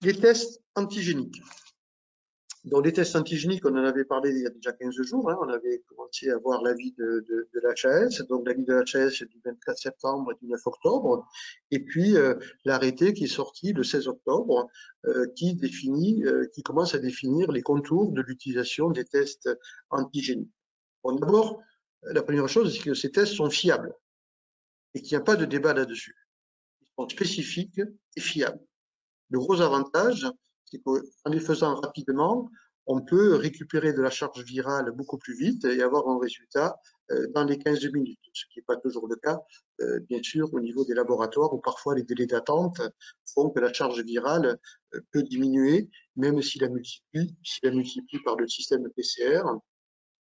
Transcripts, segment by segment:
Les tests antigéniques. Donc, les tests antigéniques, on en avait parlé il y a déjà 15 jours. On avait commencé à voir l'avis de l'HAS. Donc, l'avis de l'HAS du 24 septembre et du 9 octobre. Et puis, l'arrêté qui est sorti le 16 octobre, qui commence à définir les contours de l'utilisation des tests antigéniques. Bon, d'abord, la première chose, c'est que ces tests sont fiables et qu'il n'y a pas de débat là-dessus. Ils sont spécifiques et fiables. Le gros avantage, c'est qu'en les faisant rapidement, on peut récupérer de la charge virale beaucoup plus vite et avoir un résultat dans les 15 minutes, ce qui n'est pas toujours le cas, bien sûr, au niveau des laboratoires où parfois les délais d'attente font que la charge virale peut diminuer, même si la multiplie par le système PCR.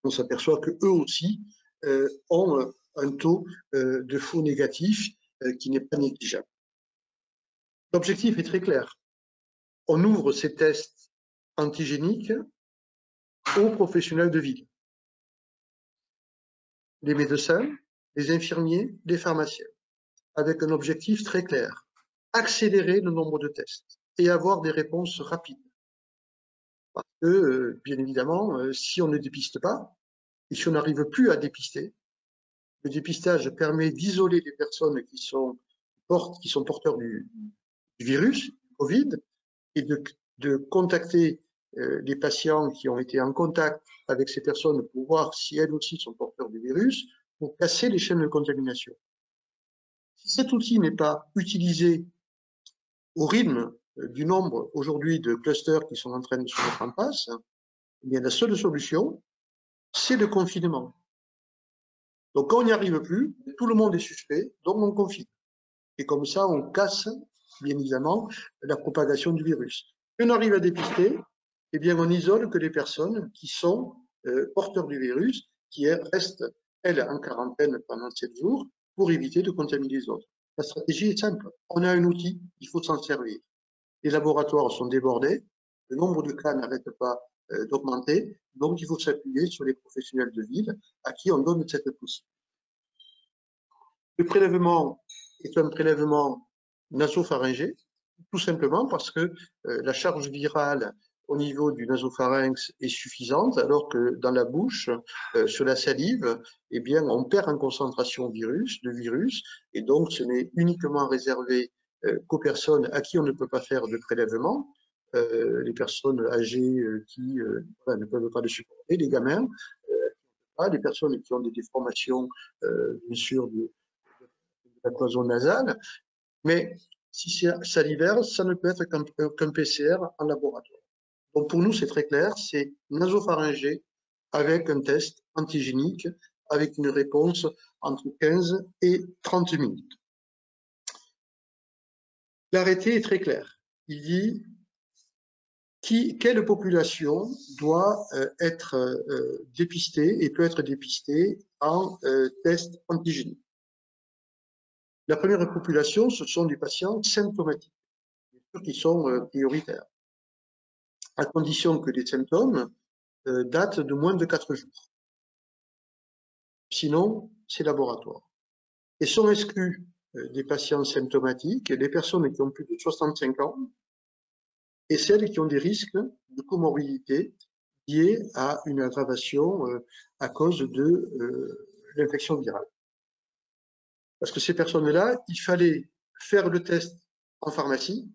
On s'aperçoit qu'eux aussi ont un taux de faux négatif qui n'est pas négligeable. L'objectif est très clair. On ouvre ces tests antigéniques aux professionnels de ville. Les médecins, les infirmiers, les pharmaciens, avec un objectif très clair. Accélérer le nombre de tests et avoir des réponses rapides. Parce que, bien évidemment, si on ne dépiste pas, et si on n'arrive plus à dépister, le dépistage permet d'isoler les personnes qui sont porteurs du virus, du Covid, et de contacter les patients qui ont été en contact avec ces personnes pour voir si elles aussi sont porteurs du virus, pour casser les chaînes de contamination. Si cet outil n'est pas utilisé au rythme du nombre aujourd'hui de clusters qui sont en train de se mettre en place, eh bien la seule solution, c'est le confinement. Donc quand on n'y arrive plus, tout le monde est suspect, donc on confine. Et comme ça, on casse, bien évidemment, la propagation du virus. Si on arrive à dépister, eh bien, on n'isole que les personnes qui sont porteurs du virus, qui restent, elles, en quarantaine pendant 7 jours pour éviter de contaminer les autres. La stratégie est simple. On a un outil, il faut s'en servir. Les laboratoires sont débordés, le nombre de cas n'arrête pas d'augmenter, donc il faut s'appuyer sur les professionnels de ville à qui on donne cette possibilité. Le prélèvement est un prélèvement nasopharyngé, tout simplement parce que la charge virale au niveau du nasopharynx est suffisante, alors que dans la bouche, sur la salive, eh bien, on perd en concentration de virus, et donc ce n'est uniquement réservé qu'aux personnes à qui on ne peut pas faire de prélèvement, les personnes âgées qui ne peuvent pas le supporter, les gamins, les personnes qui ont des déformations, bien sûr, de la cloison nasale, mais si c'est salivaire, ça ne peut être qu'un PCR en laboratoire. Donc pour nous, c'est très clair, c'est nasopharyngé avec un test antigénique, avec une réponse entre 15 et 30 minutes. L'arrêté est très clair. Il dit quelle population doit être dépistée et peut être dépistée en test antigénique. La première population, ce sont des patients symptomatiques, qui sont prioritaires, à condition que les symptômes datent de moins de 4 jours. Sinon, c'est laboratoire. Et sont exclus des patients symptomatiques, les personnes qui ont plus de 65 ans et celles qui ont des risques de comorbidité liés à une aggravation à cause de l'infection virale. Parce que ces personnes-là, il fallait faire le test en pharmacie,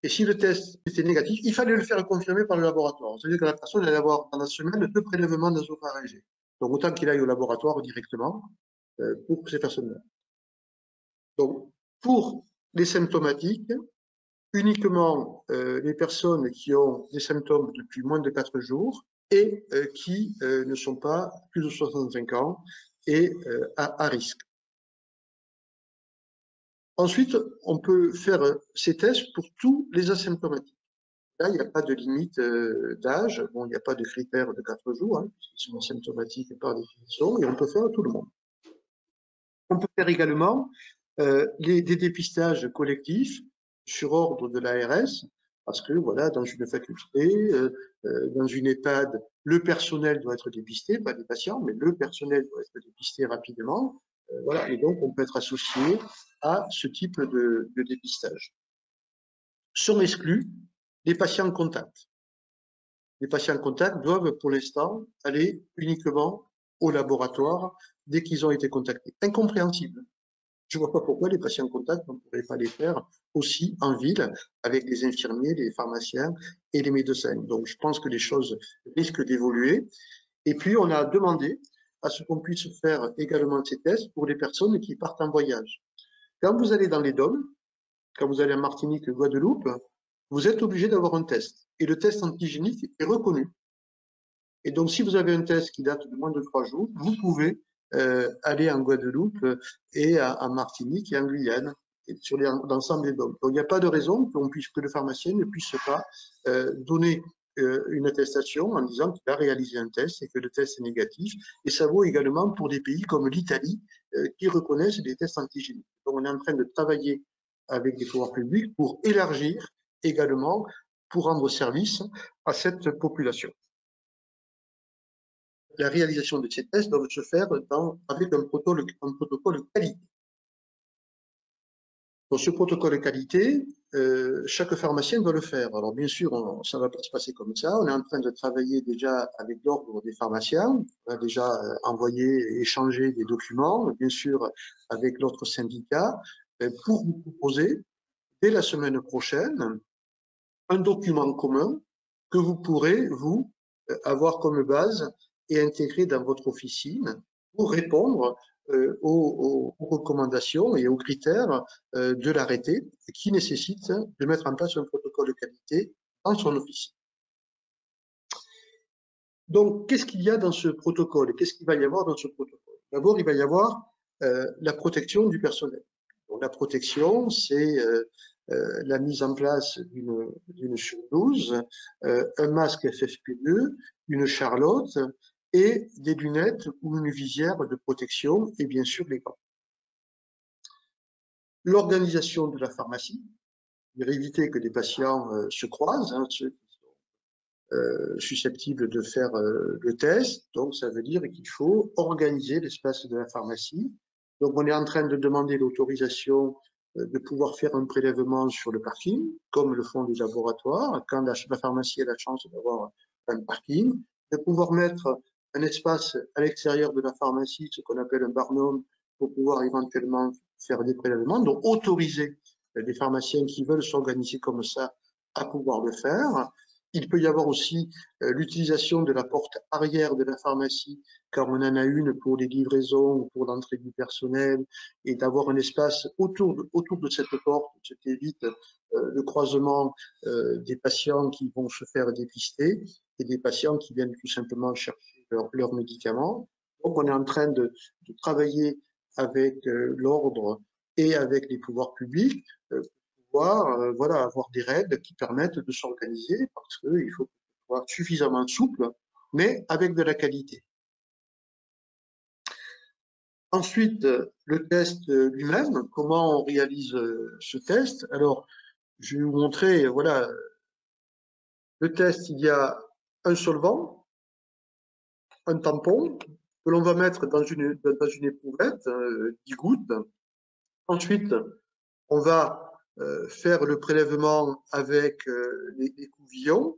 et si le test était négatif, il fallait le faire confirmer par le laboratoire. C'est-à-dire que la personne allait avoir dans la semaine 2 prélèvements nasopharyngés. Donc autant qu'il aille au laboratoire directement pour ces personnes-là. Donc pour les symptomatiques, uniquement les personnes qui ont des symptômes depuis moins de 4 jours et qui ne sont pas plus de 65 ans et à risque. Ensuite, on peut faire ces tests pour tous les asymptomatiques. Là, il n'y a pas de limite d'âge, bon, il n'y a pas de critère de 4 jours, puisqu'ils sont asymptomatiques par définition, et on peut faire à tout le monde. On peut faire également des dépistages collectifs sur ordre de l'ARS, parce que voilà, dans une faculté, dans une EHPAD, le personnel doit être dépisté, pas les patients, mais le personnel doit être dépisté rapidement. Voilà, et donc on peut être associé à ce type de dépistage. Sont exclus les patients contacts. Les patients contacts doivent pour l'instant aller uniquement au laboratoire dès qu'ils ont été contactés. Incompréhensible. Je ne vois pas pourquoi les patients contacts, on ne pourrait pas les faire aussi en ville avec les infirmiers, les pharmaciens et les médecins. Donc je pense que les choses risquent d'évoluer. Et puis on a demandé à ce qu'on puisse faire également ces tests pour les personnes qui partent en voyage. Quand vous allez dans les DOM, quand vous allez en Martinique, Guadeloupe, vous êtes obligé d'avoir un test. Et le test antigénique est reconnu. Et donc, si vous avez un test qui date de moins de 3 jours, vous pouvez aller en Guadeloupe et en Martinique et en Guyane, et sur l'ensemble des DOM. Donc, il n'y a pas de raison que le pharmacien ne puisse pas donner une attestation en disant qu'il a réalisé un test et que le test est négatif. Et ça vaut également pour des pays comme l'Italie qui reconnaissent les tests antigéniques. Donc, on est en train de travailler avec les pouvoirs publics pour élargir également, pour rendre service à cette population. La réalisation de ces tests doit se faire avec un protocole qualité. Dans ce protocole qualité, chaque pharmacien doit le faire. Alors bien sûr, ça ne va pas se passer comme ça. On est en train de travailler déjà avec l'ordre des pharmaciens. On a déjà envoyé et échangé des documents, bien sûr avec l'autre syndicat, pour vous proposer dès la semaine prochaine un document commun que vous pourrez, vous, avoir comme base et intégrer dans votre officine pour répondre aux recommandations et aux critères de l'arrêté qui nécessite de mettre en place un protocole de qualité dans son officine. Donc, qu'est-ce qu'il y a dans ce protocole? Qu'est-ce qu'il va y avoir dans ce protocole? D'abord, il va y avoir la protection du personnel. Donc, la protection, c'est la mise en place d'une surdose, un masque FFP2, une charlotte et des lunettes ou une visière de protection et bien sûr les gants. L'organisation de la pharmacie, pour éviter que les patients se croisent, ceux qui sont susceptibles de faire le test. Donc ça veut dire qu'il faut organiser l'espace de la pharmacie. Donc on est en train de demander l'autorisation de pouvoir faire un prélèvement sur le parking, comme le font les laboratoires, quand la pharmacie a la chance d'avoir un parking, de pouvoir mettre un espace à l'extérieur de la pharmacie, ce qu'on appelle un barnum, pour pouvoir éventuellement faire des prélèvements, donc autoriser les pharmaciens qui veulent s'organiser comme ça à pouvoir le faire. Il peut y avoir aussi l'utilisation de la porte arrière de la pharmacie, car on en a une pour les livraisons ou pour l'entrée du personnel, et d'avoir un espace autour de cette porte, ce qui évite le croisement des patients qui vont se faire dépister et des patients qui viennent tout simplement chercher leurs médicaments. Donc on est en train de travailler avec l'ordre et avec les pouvoirs publics pouvoir voilà, avoir des règles qui permettent de s'organiser parce qu'il faut être suffisamment souple, mais avec de la qualité. Ensuite, le test lui-même, comment on réalise ce test? Alors, je vais vous montrer, voilà, le test, il y a un solvant, un tampon, que l'on va mettre dans une éprouvette, 10 gouttes. Ensuite, on va faire le prélèvement avec les couvillons.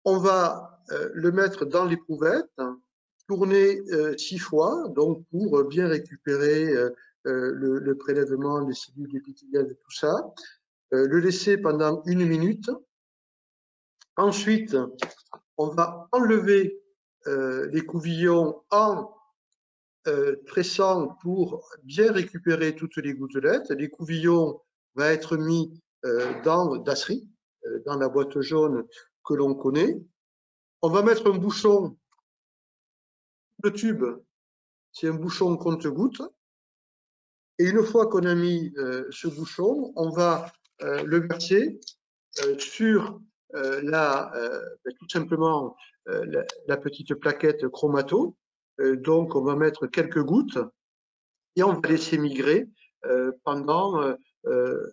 On va le mettre dans l'éprouvette, tourner 6 fois, donc pour bien récupérer le prélèvement, les cellules épithéliales et tout ça. Le laisser pendant 1 minute. Ensuite, on va enlever les couvillons en pressant pour bien récupérer toutes les gouttelettes. Les couvillons vont être mis dans Dasserie, dans la boîte jaune que l'on connaît. On va mettre un bouchon. Le tube, c'est un bouchon compte-gouttes. Et une fois qu'on a mis ce bouchon, on va le verser sur tout simplement la petite plaquette chromato. Donc, on va mettre quelques gouttes et on va laisser migrer pendant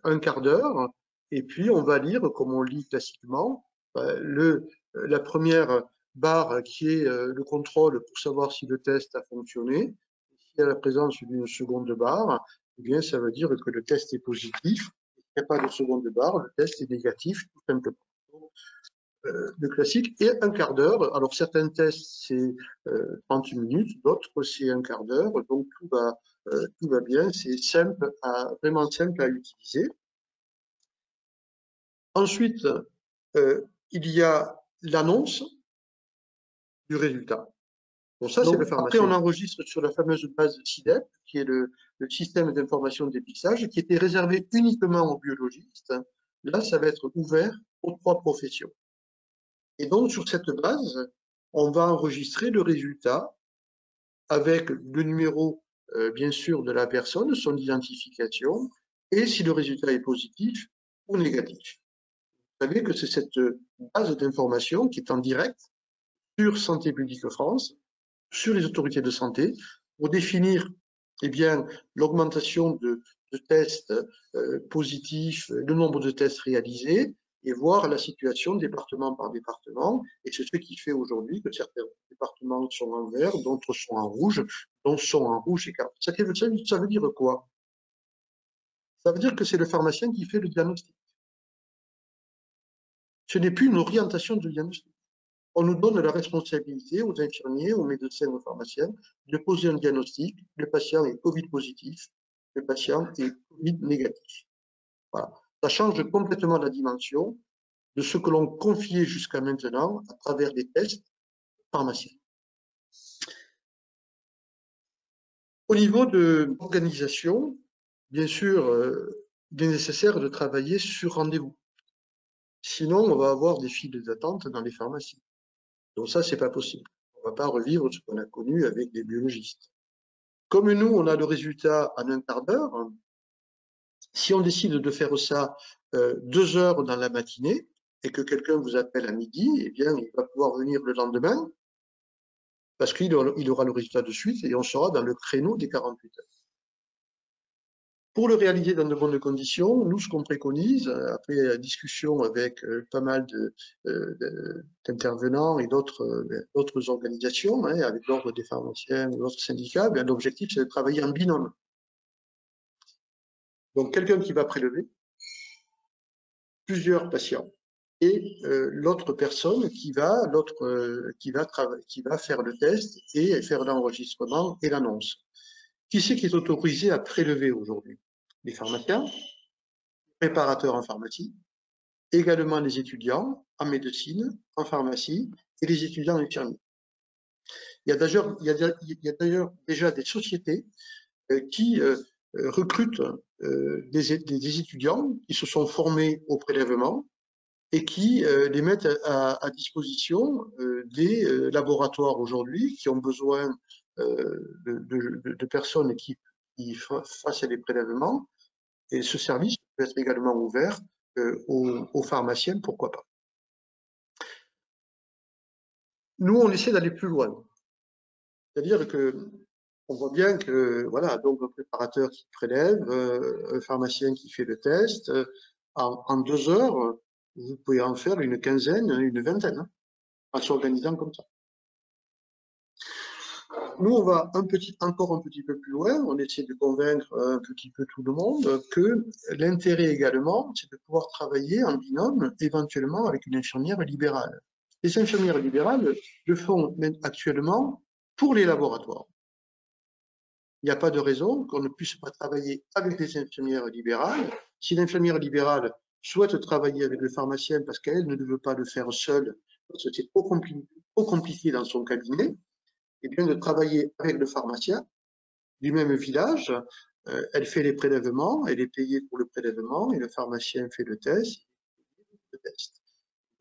un quart d'heure. Et puis, on va lire, comme on lit classiquement, la première barre qui est le contrôle pour savoir si le test a fonctionné. S'il y a la présence d'une seconde barre, eh bien, ça veut dire que le test est positif. Il n'y a pas de seconde barre, le test est négatif, tout simplement. Le classique, et un quart d'heure. Alors, certains tests, c'est 30 minutes, d'autres, c'est un quart d'heure. Donc, tout va bien. C'est simple vraiment simple à utiliser. Ensuite, il y a l'annonce du résultat. Bon, ça, c'est le pharmacien. Après, on enregistre sur la fameuse base SIDEP, qui est le système d'information de dépistage, qui était réservé uniquement aux biologistes. Là, ça va être ouvert aux 3 professions. Et donc, sur cette base, on va enregistrer le résultat avec le numéro, bien sûr, de la personne, son identification, et si le résultat est positif ou négatif. Vous savez que c'est cette base d'information qui est en direct sur Santé publique France, sur les autorités de santé, pour définir eh bien, l'augmentation de tests positifs, le nombre de tests réalisés, et voir la situation département par département. Et c'est ce qui fait aujourd'hui que certains départements sont en vert, d'autres sont en rouge, d'autres sont en rouge et ça veut dire quoi? Ça veut dire que c'est le pharmacien qui fait le diagnostic. Ce n'est plus une orientation de diagnostic. On nous donne la responsabilité aux infirmiers, aux médecins, aux pharmaciens de poser un diagnostic. Le patient est Covid positif, le patient est Covid négatif. Voilà. Ça change complètement la dimension de ce que l'on confiait jusqu'à maintenant à travers des tests pharmaciens. Au niveau de l'organisation, bien sûr, il est nécessaire de travailler sur rendez-vous. Sinon, on va avoir des files d'attente dans les pharmacies. Donc ça, c'est pas possible. On va pas revivre ce qu'on a connu avec des biologistes. Comme nous, on a le résultat en un quart d'heure, si on décide de faire ça 2 heures dans la matinée et que quelqu'un vous appelle à midi, eh bien, il va pouvoir venir le lendemain parce qu'il aura le résultat de suite et on sera dans le créneau des 48 heures. Pour le réaliser dans de bonnes conditions, nous, ce qu'on préconise, après la discussion avec pas mal d'intervenants et d'autres organisations, hein, avec l'ordre des pharmaciens, d'autres syndicats, l'objectif, c'est de travailler en binôme. Donc, quelqu'un qui va prélever plusieurs patients et l'autre personne qui va faire le test et faire l'enregistrement et l'annonce. Qui c'est qui est autorisé à prélever aujourd'hui? Les pharmaciens, les préparateurs en pharmacie, également les étudiants en médecine, en pharmacie et les étudiants infirmiers. Il y a d'ailleurs déjà des sociétés qui recrutent des étudiants qui se sont formés au prélèvement et qui les mettent à disposition des laboratoires aujourd'hui qui ont besoin de personnes qui fassent les prélèvements. Et ce service peut être également ouvert aux pharmaciens, pourquoi pas. Nous, on essaie d'aller plus loin. C'est-à-dire que on voit bien que, voilà, donc un préparateur qui prélève, un pharmacien qui fait le test, en 2 heures, vous pouvez en faire une quinzaine, une vingtaine, hein, en s'organisant comme ça. Nous, on va encore un petit peu plus loin, on essaie de convaincre un petit peu tout le monde que l'intérêt également, c'est de pouvoir travailler en binôme, éventuellement avec une infirmière libérale. Les infirmières libérales le font actuellement pour les laboratoires. Il n'y a pas de raison qu'on ne puisse pas travailler avec les infirmières libérales. Si l'infirmière libérale souhaite travailler avec le pharmacien parce qu'elle ne veut pas le faire seule, parce que c'est trop compliqué dans son cabinet, et bien de travailler avec le pharmacien du même village, elle fait les prélèvements, elle est payée pour le prélèvement et le pharmacien fait le test.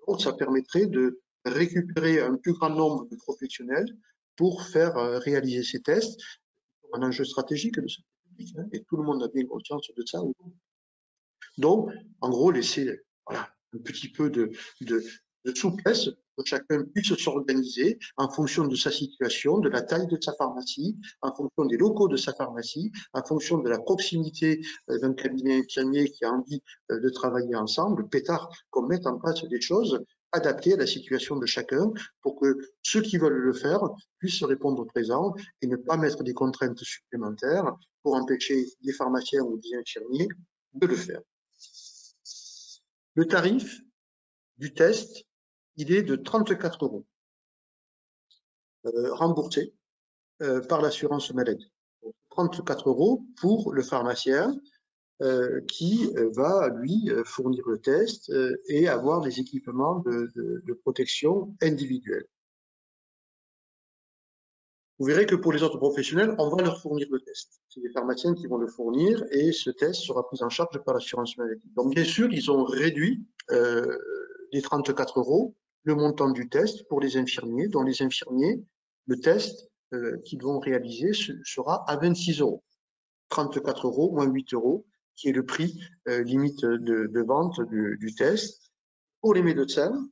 Donc ça permettrait de récupérer un plus grand nombre de professionnels pour faire réaliser ces tests. Un enjeu stratégique de santé publique, hein, et tout le monde a bien conscience de ça. Donc, en gros, laisser voilà, un petit peu de souplesse pour que chacun puisse s'organiser en fonction de sa situation, de la taille de sa pharmacie, en fonction des locaux de sa pharmacie, en fonction de la proximité d'un cabinet infirmier qui a envie de travailler ensemble, pétard, qu'on mette en place des choses adaptées à la situation de chacun pour que ceux qui veulent le faire puissent se répondre au présent et ne pas mettre des contraintes supplémentaires pour empêcher des pharmaciens ou des infirmiers de le faire. Le tarif du test, il est de 34 € remboursé par l'assurance maladie. Donc, 34 € pour le pharmacien qui va, lui, fournir le test et avoir des équipements de protection individuelle. Vous verrez que pour les autres professionnels, on va leur fournir le test. C'est les pharmaciens qui vont le fournir et ce test sera pris en charge par l'assurance maladie. Donc, bien sûr, ils ont réduit les 34 € le montant du test pour les infirmiers, dont les infirmiers, le test qu'ils vont réaliser sera à 26 €. 34 € moins 8 €, qui est le prix limite de vente du test. Pour les médecins,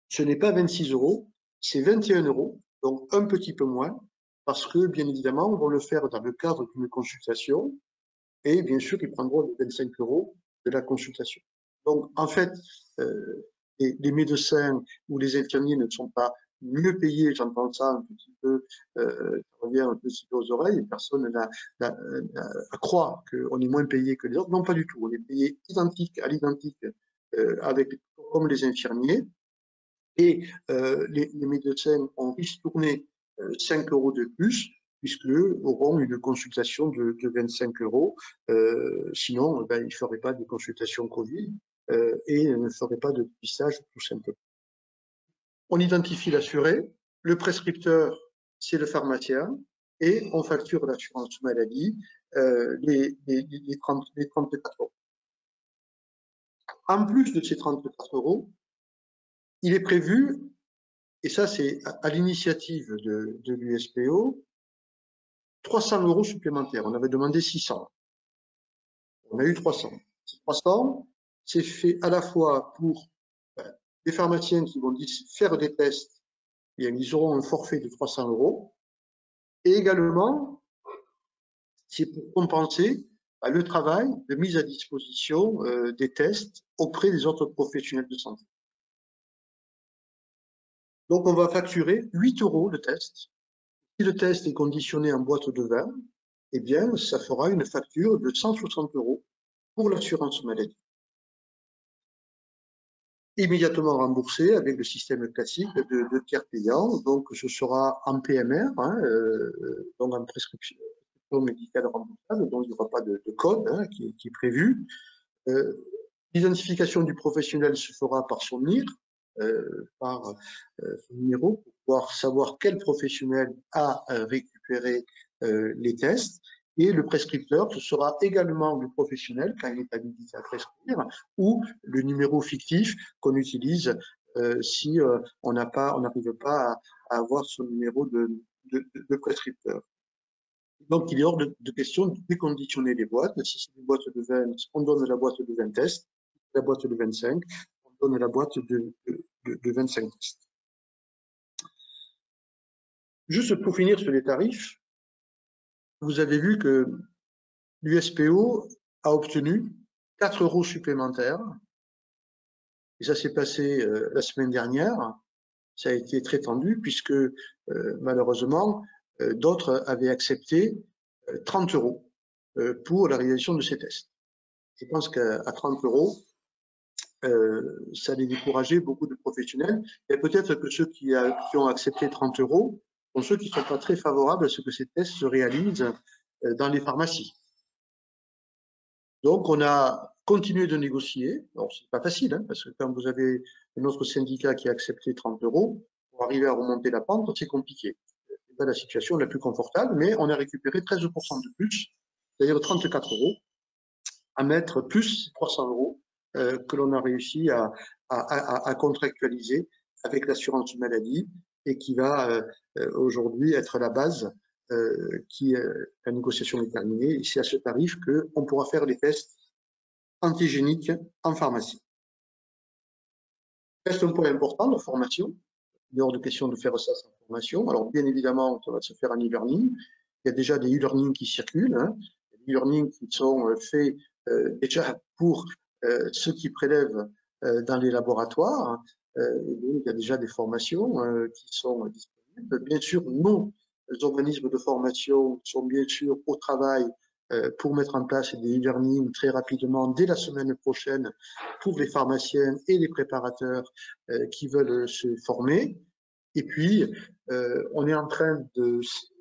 ce n'est pas 26 €, c'est 21 €, donc un petit peu moins, parce que bien évidemment, on va le faire dans le cadre d'une consultation, et bien sûr, ils prendront les 25 € de la consultation. Donc, en fait, les médecins ou les infirmiers ne sont pas mieux payés, j'entends ça un petit peu, ça revient un petit peu aux oreilles, et personne croit qu'on est moins payé que les autres. Non, pas du tout, on est payé identique à l'identique comme les infirmiers, et les médecins ont ristourné 5 € de plus, puisqu'eux auront une consultation de 25 €. Sinon, ben, ils ne feraient pas de consultation Covid et ne feraient pas de dépistage, tout simplement. On identifie l'assuré, le prescripteur, c'est le pharmacien, et on facture l'assurance maladie les 34 €. En plus de ces 34 €, il est prévu, et ça c'est à l'initiative de l'USPO, 300 € supplémentaires. On avait demandé 600. On a eu 300. Ces 300, c'est fait à la fois pour les pharmaciens qui vont faire des tests, et ils auront un forfait de 300 €, et également, c'est pour compenser le travail de mise à disposition des tests auprès des autres professionnels de santé. Donc, on va facturer 8 € le test. Si le test est conditionné en boîte de vin, eh bien, ça fera une facture de 160 € pour l'assurance maladie. Immédiatement remboursé avec le système classique de tiers payant. Donc, ce sera en PMR, donc en prescription médicale remboursable, donc il n'y aura pas de code qui est prévu. L'identification du professionnel se fera par son NIR, par son numéro, pour pouvoir savoir quel professionnel a récupéré les tests. Et le prescripteur, ce sera également le professionnel, quand il est habilité à prescrire, ou le numéro fictif qu'on utilise si on n'arrive pas à avoir son numéro de prescripteur. Donc, il est hors de question de déconditionner les boîtes. Si c'est une boîte de 20, on donne la boîte de 20 tests. La boîte de 25, on donne la boîte de 25 tests. Juste pour finir sur les tarifs, vous avez vu que l'USPO a obtenu 4 € supplémentaires. Et ça s'est passé la semaine dernière. Ça a été très tendu puisque malheureusement, d'autres avaient accepté 30 € pour la réalisation de ces tests. Je pense qu'à 30 €, ça allait décourager beaucoup de professionnels. Et peut-être que ceux qui ont accepté 30 € sont ceux qui ne sont pas très favorables à ce que ces tests se réalisent dans les pharmacies. Donc, on a continué de négocier. Alors, c'est pas facile, parce que quand vous avez un autre syndicat qui a accepté 30 €, pour arriver à remonter la pente, c'est compliqué. C'est pas la situation la plus confortable, mais on a récupéré 13% de plus, c'est-à-dire 34 € à mettre plus 300 € que l'on a réussi à contractualiser avec l'assurance maladie et qui va aujourd'hui être la base la négociation est terminée et c'est à ce tarif qu'on pourra faire les tests antigéniques en pharmacie. Reste un point important, la formation. Il est hors de question de faire ça sans formation. Alors bien évidemment, ça va se faire en e-learning. Il y a déjà des e-learning qui circulent, des e-learning qui sont faits déjà pour ceux qui prélèvent dans les laboratoires. Il y a déjà des formations qui sont disponibles. Bien sûr, nos organismes de formation sont bien sûr au travail pour mettre en place des e-learning très rapidement dès la semaine prochaine pour les pharmaciens et les préparateurs qui veulent se former. Et puis, on est en train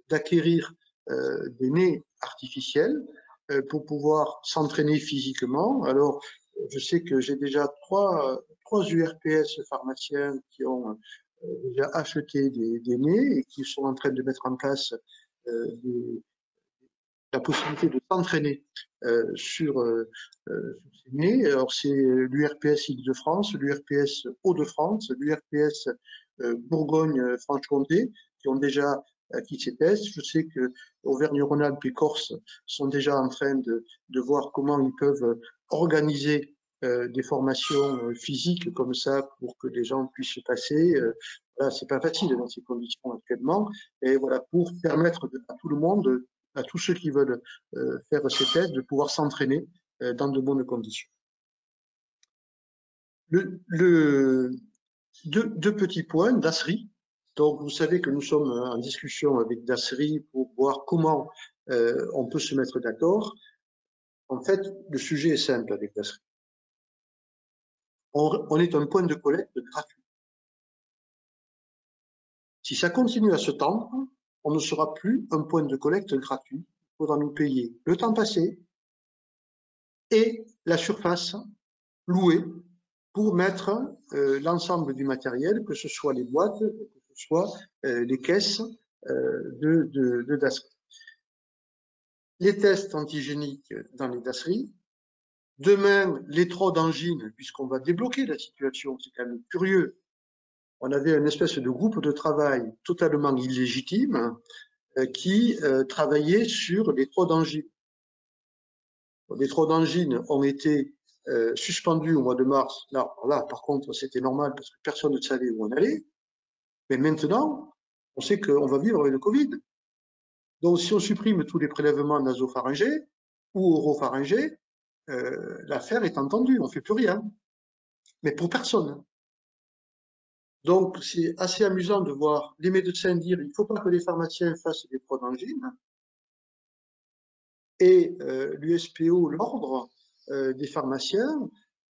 d'acquérir des nez artificiels pour pouvoir s'entraîner physiquement. Alors, je sais que j'ai déjà trois URPS pharmaciens qui ont déjà acheté des nez et qui sont en train de mettre en place la possibilité de s'entraîner sur ces nez. Alors, c'est l'URPS Île-de-France, l'URPS Hauts-de-France, l'URPS Bourgogne-Franche-Comté qui ont déjà acquis ces tests. Je sais que Auvergne-Rhône-Alpes et Corse sont déjà en train de voir comment ils peuvent organiser des formations physiques comme ça pour que les gens puissent se passer. Voilà, c'est pas facile dans ces conditions actuellement. Et voilà, pour permettre à tout le monde, à tous ceux qui veulent faire ces tests, de pouvoir s'entraîner dans de bonnes conditions. Deux petits points, Dasri. Donc, vous savez que nous sommes en discussion avec Dasri pour voir comment on peut se mettre d'accord. En fait, le sujet est simple avec Dasri. On est un point de collecte gratuit. Si ça continue à se tendre, on ne sera plus un point de collecte gratuit. Il faudra nous payer le temps passé et la surface louée pour mettre l'ensemble du matériel, que ce soit les boîtes, que ce soit les caisses de Dasri. Les tests antigéniques dans les Dasri. Demain, les trous d'angine, puisqu'on va débloquer la situation, c'est quand même curieux. On avait une espèce de groupe de travail totalement illégitime qui travaillait sur les trous d'angine. Les trous d'angine ont été suspendus au mois de mars. Là, par contre, c'était normal parce que personne ne savait où on allait. Mais maintenant, on sait qu'on va vivre avec le Covid. Donc, si on supprime tous les prélèvements nasopharyngés ou oropharyngés, l'affaire est entendue, on ne fait plus rien. Mais pour personne. Donc, c'est assez amusant de voir les médecins dire il ne faut pas que les pharmaciens fassent des trous d'angine. Et l'USPO, l'ordre des pharmaciens,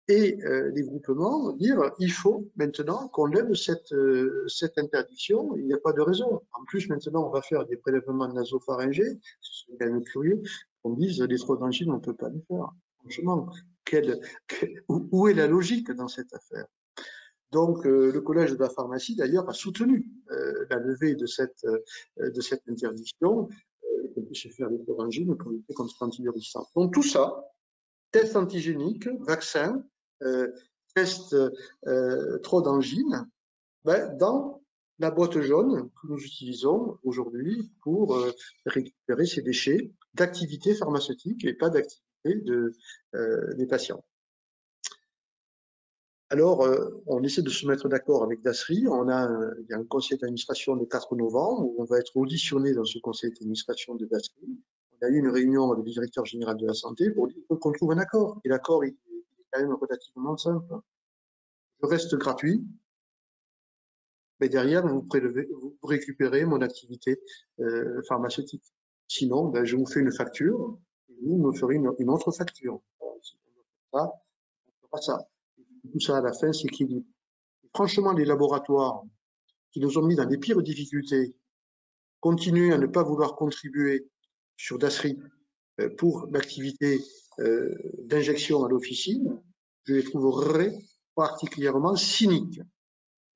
et les groupements dire il faut maintenant qu'on lève cette interdiction, il n'y a pas de raison. En plus, maintenant, on va faire des prélèvements nasopharyngés, c'est quand même curieux qu'on dise les trous d'angine, on ne peut pas les faire. Franchement, où est la logique dans cette affaire? Donc, le Collège de la pharmacie, d'ailleurs, a soutenu la levée de cette interdiction, qu'on puisse faire des trous d'angine pour lutter contre l'antivirusance. Donc, tout ça, test antigénique, vaccin, test trop d'angine, dans la boîte jaune que nous utilisons aujourd'hui pour récupérer ces déchets d'activité pharmaceutique et pas d'activité des patients. Alors, on essaie de se mettre d'accord avec Dasri. Il y a un conseil d'administration le 4 novembre où on va être auditionné dans ce conseil d'administration de Dasri. On a eu une réunion avec le directeur général de la santé pour dire qu'on trouve un accord. Et l'accord est quand même relativement simple. Je reste gratuit, mais derrière, vous récupérez mon activité pharmaceutique. Sinon, je vous fais une facture et vous me ferez une autre facture. Si on ne fait pas ça. Tout ça, à la fin, s'équilibre. Franchement, les laboratoires qui nous ont mis dans les pires difficultés continuent à ne pas vouloir contribuer sur Dasri pour l'activité d'injection à l'officine. Je les trouverais particulièrement cyniques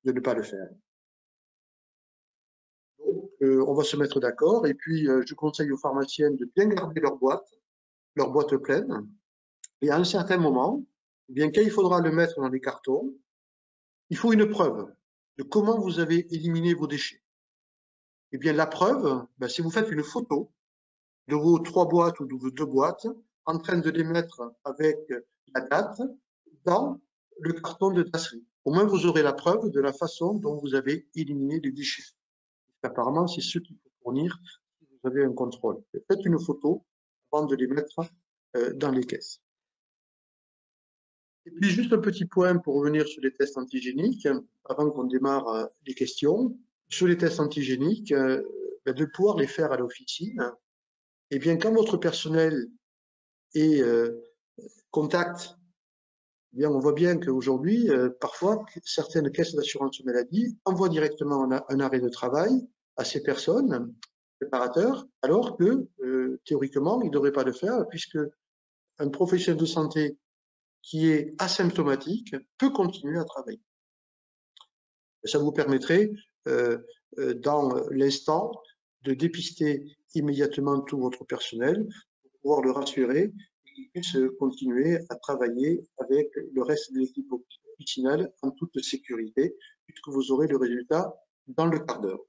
de ne pas le faire. Donc, on va se mettre d'accord et puis je conseille aux pharmaciennes de bien garder leur boîte pleine. Et à un certain moment, eh bien, quand il faudra le mettre dans les cartons, il faut une preuve de comment vous avez éliminé vos déchets. Eh bien, la preuve, si vous faites une photo de vos 3 boîtes ou de vos 2 boîtes, en train de les mettre avec la date dans le carton de Dasri. Au moins, vous aurez la preuve de la façon dont vous avez éliminé les déchets. Apparemment, c'est ce qu'il faut fournir si vous avez un contrôle. Faites une photo avant de les mettre dans les caisses. Et puis, juste un petit point pour revenir sur les tests antigéniques, avant qu'on démarre les questions. Sur les tests antigéniques, de pouvoir les faire à l'officine, Eh bien, quand votre personnel est contact, eh bien, on voit bien qu'aujourd'hui, parfois, certaines caisses d'assurance maladie envoient directement un arrêt de travail à ces personnes, préparateurs, alors que théoriquement, ils ne devraient pas le faire, puisque un professionnel de santé qui est asymptomatique peut continuer à travailler. Ça vous permettrait, dans l'instant, de dépister immédiatement tout votre personnel pour pouvoir le rassurer et qu'il puisse continuer à travailler avec le reste de l'équipe officinale en toute sécurité, puisque vous aurez le résultat dans le quart d'heure.